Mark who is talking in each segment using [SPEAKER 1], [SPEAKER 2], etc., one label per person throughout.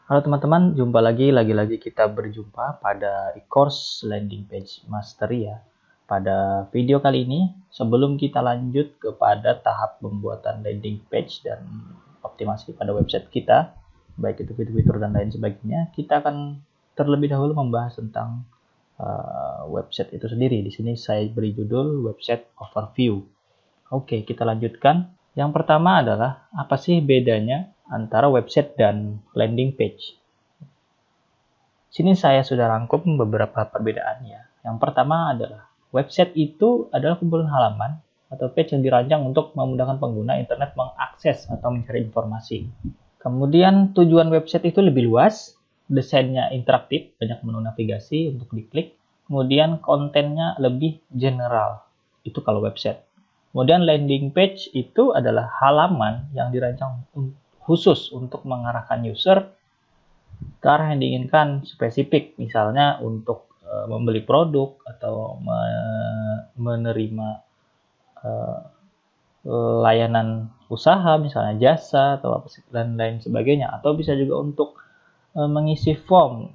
[SPEAKER 1] Halo teman-teman, jumpa lagi kita berjumpa pada e-course landing page mastery ya. Pada video kali ini, sebelum kita lanjut kepada tahap pembuatan landing page dan optimasi pada website kita, baik itu fitur-fitur dan lain sebagainya, kita akan terlebih dahulu membahas tentang website itu sendiri. Di sini saya beri judul website overview. Oke, kita lanjutkan. Yang pertama adalah apa sih bedanya antara website dan landing page. Sini saya sudah rangkum beberapa perbedaannya. Yang pertama adalah website itu adalah kumpulan halaman atau page yang dirancang untuk memudahkan pengguna internet mengakses atau mencari informasi. Kemudian tujuan website itu lebih luas, desainnya interaktif, banyak menu navigasi untuk diklik. Kemudian kontennya lebih general, itu kalau website. Kemudian landing page itu adalah halaman yang dirancang khusus untuk mengarahkan user ke arah yang diinginkan spesifik, misalnya untuk membeli produk atau menerima layanan usaha, misalnya jasa atau apa dan lain sebagainya, atau bisa juga untuk mengisi form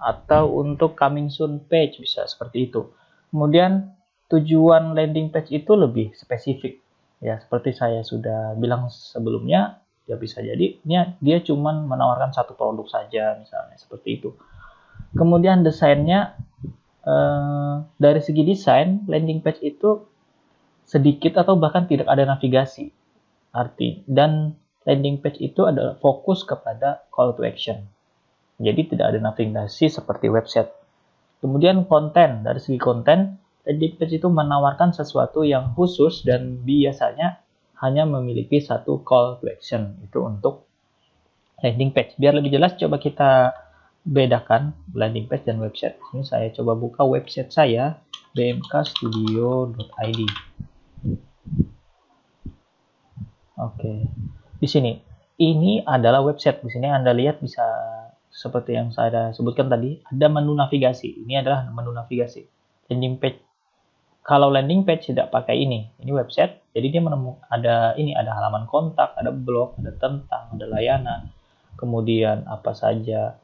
[SPEAKER 1] atau untuk coming soon page, bisa seperti itu. Kemudian tujuan landing page itu lebih spesifik ya, seperti saya sudah bilang sebelumnya, ya bisa jadi dia cuma menawarkan satu produk saja, misalnya seperti itu. Kemudian desainnya, dari segi desain landing page itu sedikit atau bahkan tidak ada navigasi dan landing page itu adalah fokus kepada call to action, jadi tidak ada navigasi seperti website. Kemudian konten, dari segi konten, landing page itu menawarkan sesuatu yang khusus dan biasanya hanya memiliki satu call to action, itu untuk landing page. Biar lebih jelas, coba kita bedakan landing page dan website. Ini saya coba buka website saya, bmkstudio.id. Oke, di sini ini adalah website. Di sini Anda lihat bisa seperti yang saya sebutkan tadi, ada menu navigasi. Ini adalah menu navigasi. Landing page. Kalau landing page tidak pakai ini website. Jadi dia ada halaman kontak, ada blog, ada tentang, ada layanan. Kemudian apa saja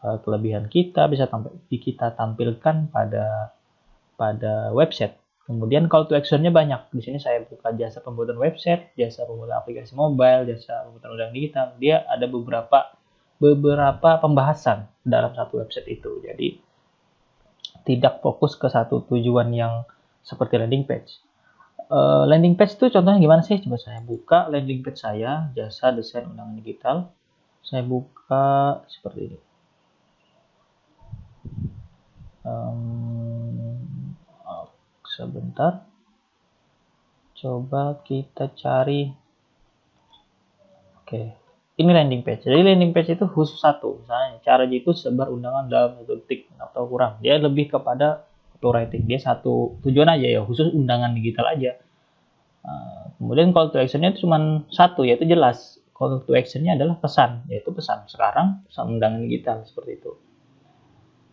[SPEAKER 1] kelebihan kita bisa kita tampilkan pada website. Kemudian call to action-nya banyak. Di sini saya buka jasa pembuatan website, jasa pembuatan aplikasi mobile, jasa pembuatan undang digital. Dia ada beberapa pembahasan dalam satu website itu. Jadi tidak fokus ke satu tujuan yang seperti landing page. Landing page itu contohnya gimana sih? Coba saya buka landing page saya, jasa desain undangan digital. Saya buka seperti ini. Sebentar, coba kita cari. Oke, ini landing page. Jadi landing page itu khusus satu, misalnya cara itu sebar undangan dalam 1 detik atau kurang. Dia lebih kepada copywriting. Dia satu tujuan aja ya, khusus undangan digital aja. Kemudian call to action-nya itu cuma satu, yaitu jelas. Call to action-nya adalah pesan, yaitu pesan sekarang, pesan undangan digital, seperti itu.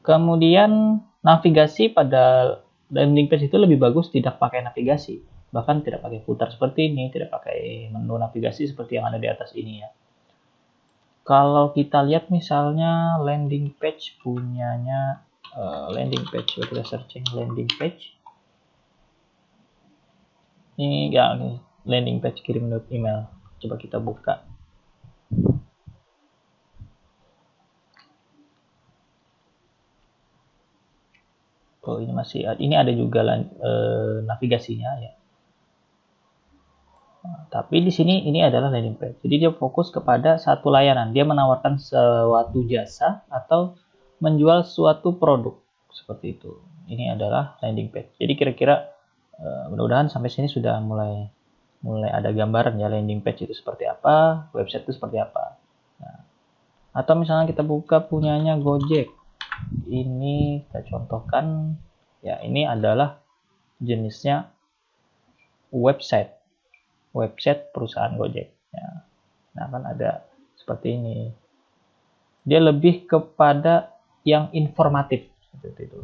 [SPEAKER 1] Kemudian navigasi pada landing page itu lebih bagus tidak pakai navigasi, bahkan tidak pakai footer seperti ini, tidak pakai menu navigasi seperti yang ada di atas ini ya. Kalau kita lihat misalnya landing page punyanya landing page, kita searching landing page. Ini ya, landing page kirim email. Coba kita buka. Oh, ini ada juga navigasinya ya. Tapi di sini ini adalah landing page. Jadi dia fokus kepada satu layanan. Dia menawarkan suatu jasa atau menjual suatu produk seperti itu. Ini adalah landing page. Jadi kira-kira mudah-mudahan sampai sini sudah mulai ada gambaran ya, landing page itu seperti apa, website itu seperti apa. Nah, atau misalnya kita buka punyanya Gojek. Ini kita contohkan ya, ini adalah jenisnya website perusahaan Gojek ya. Nah, kan ada seperti ini. Dia lebih kepada yang informatif seperti itu.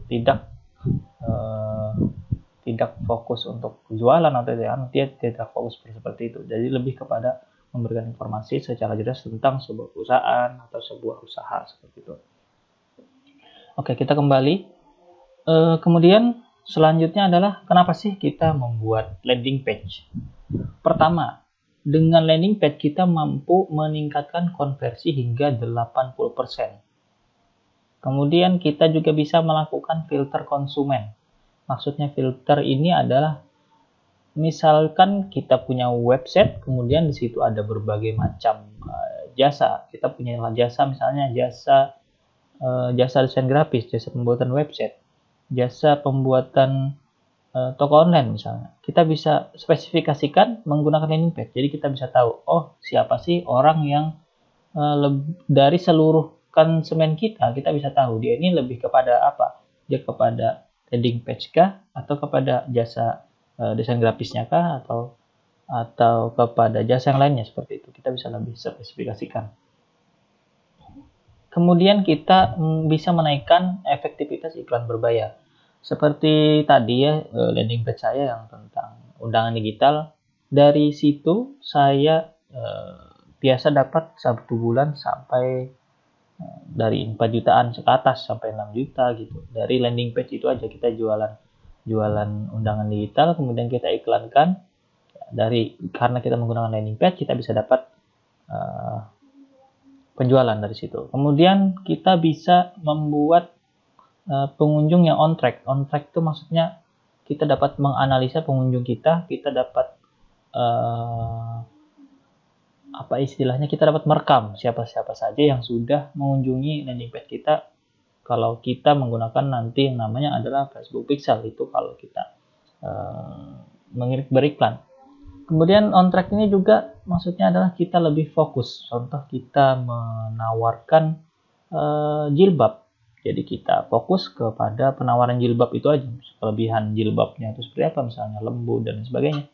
[SPEAKER 1] Tidak fokus untuk jualan atau dia tidak fokus seperti itu. Jadi lebih kepada memberikan informasi secara jelas tentang sebuah perusahaan atau sebuah usaha seperti itu. Oke, kita kembali. Kemudian selanjutnya adalah kenapa sih kita membuat landing page? Pertama, dengan landing page kita mampu meningkatkan konversi hingga 80%. Kemudian kita juga bisa melakukan filter konsumen. Maksudnya filter ini adalah misalkan kita punya website, kemudian di situ ada berbagai macam jasa. Kita punya jasa, misalnya jasa desain grafis, jasa pembuatan website, jasa pembuatan toko online misalnya. Kita bisa spesifikasikan menggunakan landing page. Jadi kita bisa tahu, oh siapa sih orang yang dari seluruh konsumen kita bisa tahu dia ini lebih kepada apa? Dia kepada landing page kah, atau kepada jasa desain grafisnya kah, atau kepada jasa yang lainnya seperti itu. Kita bisa lebih spesifikasikan. Kemudian kita bisa menaikkan efektivitas iklan berbayar. Seperti tadi ya, landing page saya yang tentang undangan digital. Dari situ saya biasa dapat 1 bulan sampai dari 4 jutaan ke atas sampai 6 juta gitu. Dari landing page itu aja kita jualan undangan digital, kemudian kita iklankan. Karena kita menggunakan landing page, kita bisa dapat penjualan dari situ. Kemudian kita bisa membuat pengunjung yang on track. On track itu maksudnya kita dapat menganalisa pengunjung kita dapat kita dapat merekam siapa-siapa saja yang sudah mengunjungi landing page kita. Kalau kita menggunakan nanti yang namanya adalah Facebook Pixel, itu kalau kita beriklan. Kemudian on track ini juga maksudnya adalah kita lebih fokus. Contoh kita menawarkan jilbab. Jadi kita fokus kepada penawaran jilbab itu aja. Kelebihan jilbabnya itu seperti apa, misalnya lembut dan sebagainya.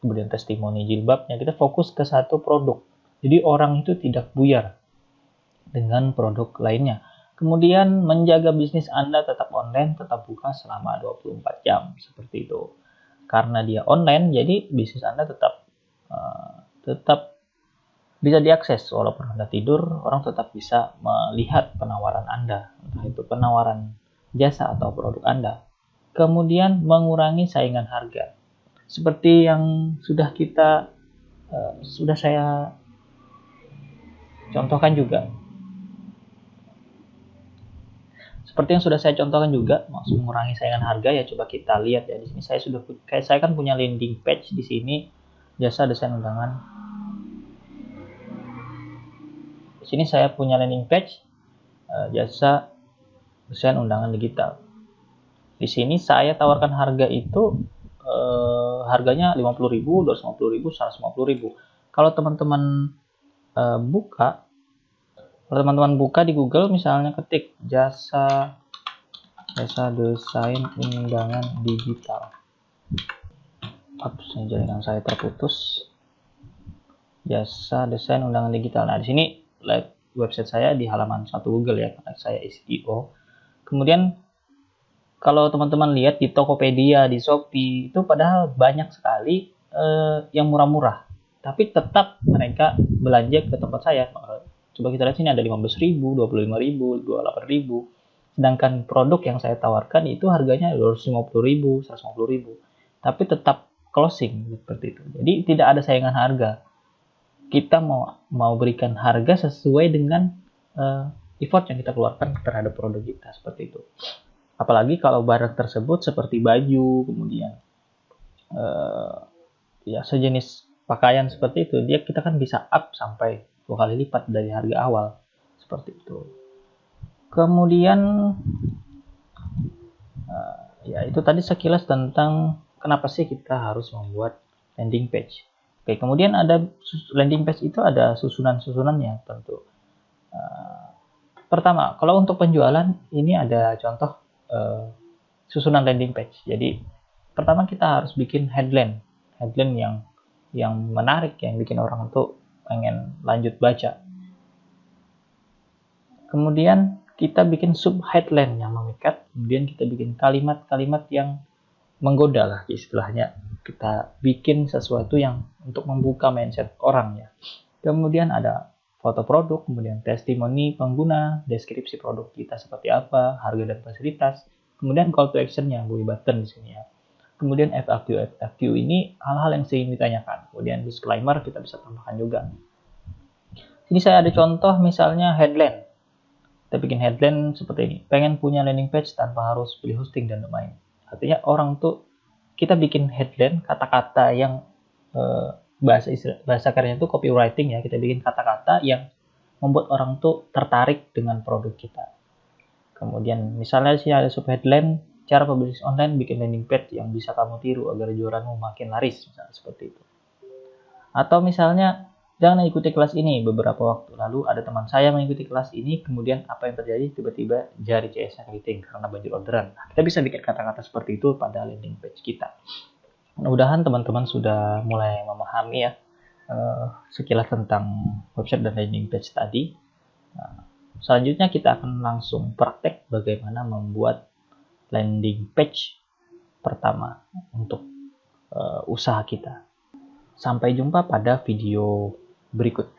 [SPEAKER 1] Kemudian testimoni jilbabnya, kita fokus ke satu produk. Jadi orang itu tidak buyar dengan produk lainnya. Kemudian menjaga bisnis Anda tetap online, tetap buka selama 24 jam seperti itu. Karena dia online, jadi bisnis Anda tetap bisa diakses. Walaupun Anda tidur, orang tetap bisa melihat penawaran Anda, entah itu penawaran jasa atau produk Anda. Kemudian mengurangi saingan harga. Seperti yang sudah saya contohkan juga. Maksud mengurangi saingan harga ya, coba kita lihat ya di sini. Saya kan punya landing page di sini, jasa desain undangan. Di sini saya punya landing page jasa desain undangan digital. Di sini saya tawarkan harga itu harganya 50.000, 250.000, 150.000. Kalau teman-teman buka di Google, misalnya ketik jasa desain undangan digital. Jaringan saya terputus. Jasa desain undangan digital. Nah, di sini lihat website saya di halaman 1 Google ya, karena saya SEO. Kemudian kalau teman-teman lihat di Tokopedia, di Shopee, itu padahal banyak sekali yang murah-murah. Tapi tetap mereka belanja ke tempat saya. Coba kita lihat sini, ada 15.000, 25.000, 28.000. Sedangkan produk yang saya tawarkan itu harganya 250.000, 150.000. Tapi tetap closing seperti itu. Jadi tidak ada saingan harga. Kita mau berikan harga sesuai dengan effort yang kita keluarkan terhadap produk kita, seperti itu. Apalagi kalau barang tersebut seperti baju, kemudian sejenis pakaian seperti itu, kita kan bisa up sampai 2 kali lipat dari harga awal, seperti itu. Kemudian itu tadi sekilas tentang kenapa sih kita harus membuat landing page. Oke, kemudian ada landing page itu ada susunan-susunannya tentu. Pertama, kalau untuk penjualan ini ada contoh susunan landing page. Jadi pertama kita harus bikin headline yang menarik, yang bikin orang tuh pengen lanjut baca. Kemudian kita bikin sub headline yang memikat, kemudian kita bikin kalimat-kalimat yang menggoda lah istilahnya. Kita bikin sesuatu yang untuk membuka mindset orang ya. Kemudian ada foto produk, kemudian testimoni pengguna, deskripsi produk kita seperti apa, harga dan fasilitas, kemudian call to action-nya, buy button di sini ya. Kemudian FAQ ini hal-hal yang sering ditanyakan. Kemudian disclaimer kita bisa tambahkan juga. Sini saya ada contoh misalnya headline. Kita bikin headline seperti ini. Pengen punya landing page tanpa harus beli hosting dan domain. Artinya orang tuh kita bikin headline kata-kata yang bahasa kerennya itu copywriting ya. Kita bikin kata-kata yang membuat orang tuh tertarik dengan produk kita. Kemudian misalnya sih ada subheadline cara pebisnis online bikin landing page yang bisa kamu tiru agar jualanmu makin laris, misalnya seperti itu. Atau misalnya jangan ikuti kelas ini. Beberapa waktu lalu ada teman saya mengikuti kelas ini, kemudian apa yang terjadi? Tiba-tiba jari CS-nya keriting karena banjir orderan. Nah, kita bisa bikin kata-kata seperti itu pada landing page kita. Mudah-mudahan teman-teman sudah mulai memahami ya sekilas tentang website dan landing page tadi. Nah, selanjutnya kita akan langsung praktek bagaimana membuat landing page pertama untuk usaha kita. Sampai jumpa pada video berikut.